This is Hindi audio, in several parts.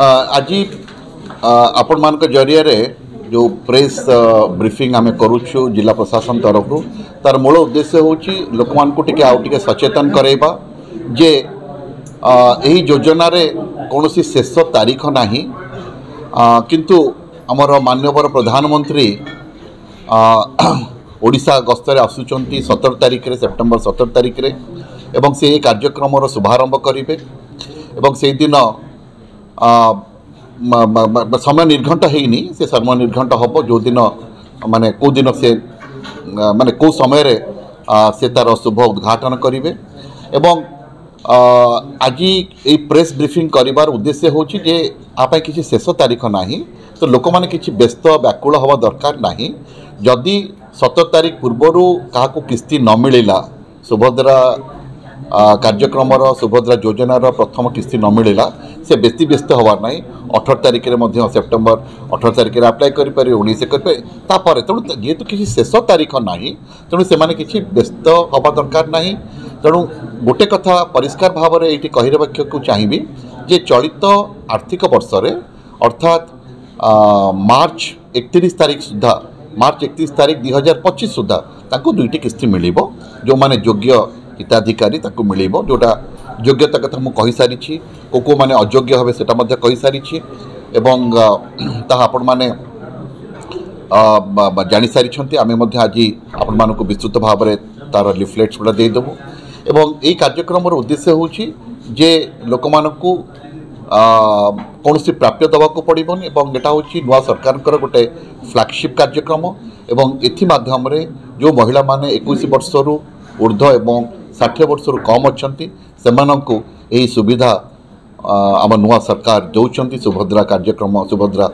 आज आपण मान जरिया जो प्रेस ब्रीफिंग आम करुचु जिला प्रशासन तरफ तार मूल उद्देश्य हूँ लोक मान टे सचेतन करवा जे यही योजना कौन शेष तारीख ना किंतु आमर माननीय प्रधानमंत्री ओडिशा गस्तर आसुंच 17 तारिख सेप्टेम्बर 17 तारिख एवं से कार्यक्रम शुभारंभ करेंगे से दिन समय निर्घंट होनी से समय निर्घंट हम जो दिन माने को दिन से माने को समय से तार शुभ उद्घाटन करेंगे एवं आज ये प्रेस ब्रीफिंग करिवार उद्देश्य हूँ जे आप किसी शेष तारीख ना तो लोक मैंने किसी व्यस्त व्याकुल हवा दरकार ना जदि 17 तारीख पूर्वर क्या किस्ती न मिलला सुभद्रा कार्यक्रम सुभद्रा योजनार प्रथम किस्ती न मिलला से बेसी व्यस्त हवार ना 18 तारिख सेप्टेम्बर 18 तारिख अप्लाई करेंगे 19 करेंगे तेणु जेहेतु किसी शेष तारीख ना तेणु से किसी व्यस्त हवा दरकार ना तेणु गोटे कथा परिष्कार भाव में ये कहवाक चाहिए जे चलित आर्थिक वर्ष अर्थात मार्च 31 तारिख सुधा मार्च 31 तारिख 2025 सुधा ताको दुईटी किस्ती मिल जो माने योग्य हिताधिकारी ताको मिल जोटा योग्यता कथा मुझे कही सारी को माने अयोग्य हे सेटा कही सारी एवं आपण माने जानी सारी आम आज आपण मानक विस्तृत भाव में तार लिफलेट्स गुड़ा देदेबू एवं यही कार्यक्रम उद्देश्य हूँ जे लोक मानकू कौन सी प्राप्य दवाक पड़ोन एटा हूँ नुआ सरकार गोटे फ्लैगशिप कार्यक्रम एवं एथि माध्यम जो महिला माने 21 वर्ष ऊर्ध एवं 60 वर्ष कम अच्छा से सुविधा आम नुआ सरकार दौरान सुभद्रा कार्यक्रम सुभद्रा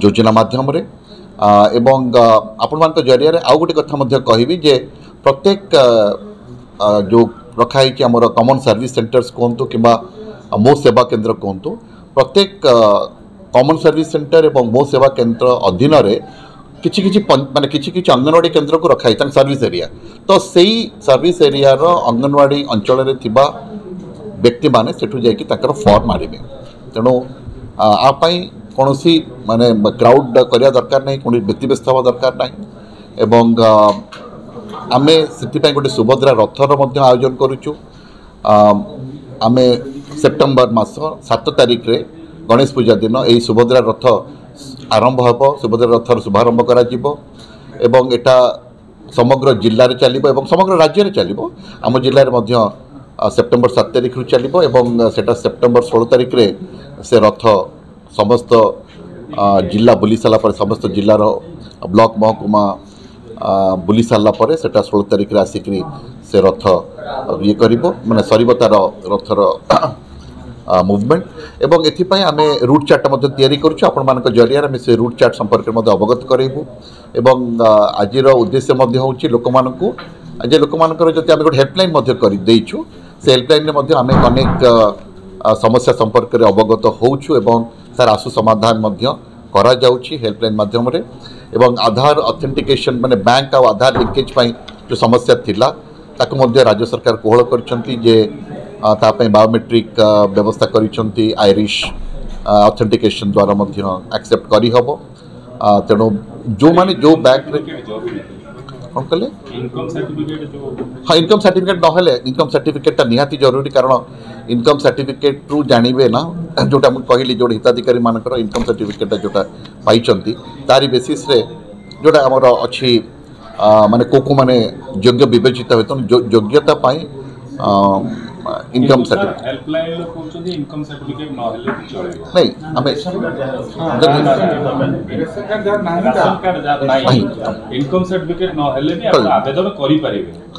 योजना माध्यम एवं आपण मान जरिया आउ गोटे कथा कहबी जे प्रत्येक जो रखाई आमर कॉमन सर्विस सेंटर्स कहतु कि मो सेवा केंद्र कहतु प्रत्येक कॉमन सर्विस सेंटर एवं मो सेवा केंद्र अधीन किसी माने किसी अंगनवाड़ी केंद्र को रखाई सर्विस एरिया तो सही सर्विस एरिया अंगनवाड़ी अंचल व्यक्ति माने सेठू जाकि फॉर्म मारिबे तेणु आपाई कौन सी माने क्राउड करिया दरकार नहीं कौन व्यक्ति व्यस्त हवा दरकार नहीं एवं आमे से गोटे सुभद्रा रथर आयोजन करुचु आमे सेप्टेम्बर मास 7 तारिख रे गणेश पूजा दिन यही सुभद्रा रथ आरंभ हो सुभद्रा रथर शुभारंभ करा एवं एटा समग्र जिले में चलो एवं समग्र राज्य में चलो आम जिले में सेप्टेम्बर 7 तारिख रु चलो एवं सेटा सेप्टेम्बर 16 तारिख रे से रथ समस्त जिला बुली सारापर समस्त जिलार ब्लॉक महकुमा बुली सारापर से 16 तारिख आसिक से रथ ये कर माने सर तार रथर मुवमेंट एवं एथिपाई आमे रूट चार्ट तैयारी करुछु आपण मानक जरिया आमे से रूट चार्ट संपर्क में अवगत करेबू एवं आज उद्देश्य हूँ लोक मानकू जे लोक मानकर जति आमे गोटे हेल्पलाइन कर देइछु से हेल्पलाइन में आमे अनेक समस्या संपर्क में अवगत होउछु एवं तार आशु समाधान करा जाउछि हेल्पलाइन माध्यम रे एवं आधार ऑथेंटिकेशन माने बैंक आ आधार लिंकेज पाई जो समस्या थिला ताकु मध्य राज्य सरकार कोहल करछंती जे तापई बायोमेट्रिक व्यवस्था करिछंती आयरिश ऑथेंटिकेशन द्वारा मध्य एक्सेप्ट करी हबो तेणु जो माने जो बैंक रे कौन कले हाँ इनकम सर्टिफिकेट नहेले इनकम सर्टिफिकेट निहाती जरूरी कारण इनकम सर्टिफिकेट रु जानवे ना जोटा मुझे कहली जो हिताधिकारी मानकर इनकम सर्टिफिकेट जोटा पाइचंती तारी बेसिस रे जोटा आमर अच्छी माने को माने योग्य विवेचित हुए तो योग्यता पाई इनकम सर्टिफिकेट हेल्पलाइन कोचोदी इनकम सर्टिफिकेट न हेले भी चलेबो नहीं हमें इनकम सर्टिफिकेट न हेले भी आप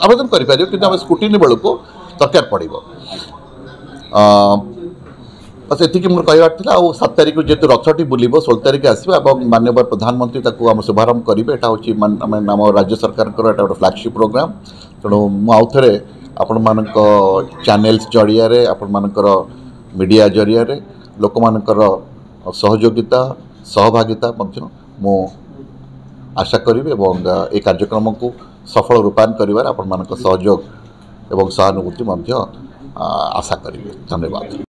आवेदन करि परिबे किंतु हम स्कूटी बेल को दरकार पड़ो बस एति मोर कहबार था 7 तारिख जेतु रथटी बुलिबो 16 तारिख आसबा और माननीय प्रधानमंत्री ताकू आम शुभारंभ करेंगे एटा होची आम राज्य सरकार एटा गोटे फ्लैगशिप प्रोग्राम तेणु मु आउ थे आपण मानक चैनल्स जरिया आपण मानकर मीडिया जरिया लोक मानकर सहयोगिता सहभागिता मु आशा करी एवं ए कार्यक्रम को सफल रूपायन करिवार आपण मानक सहयोग एवं सहानुभूति आशा करी। धन्यवाद।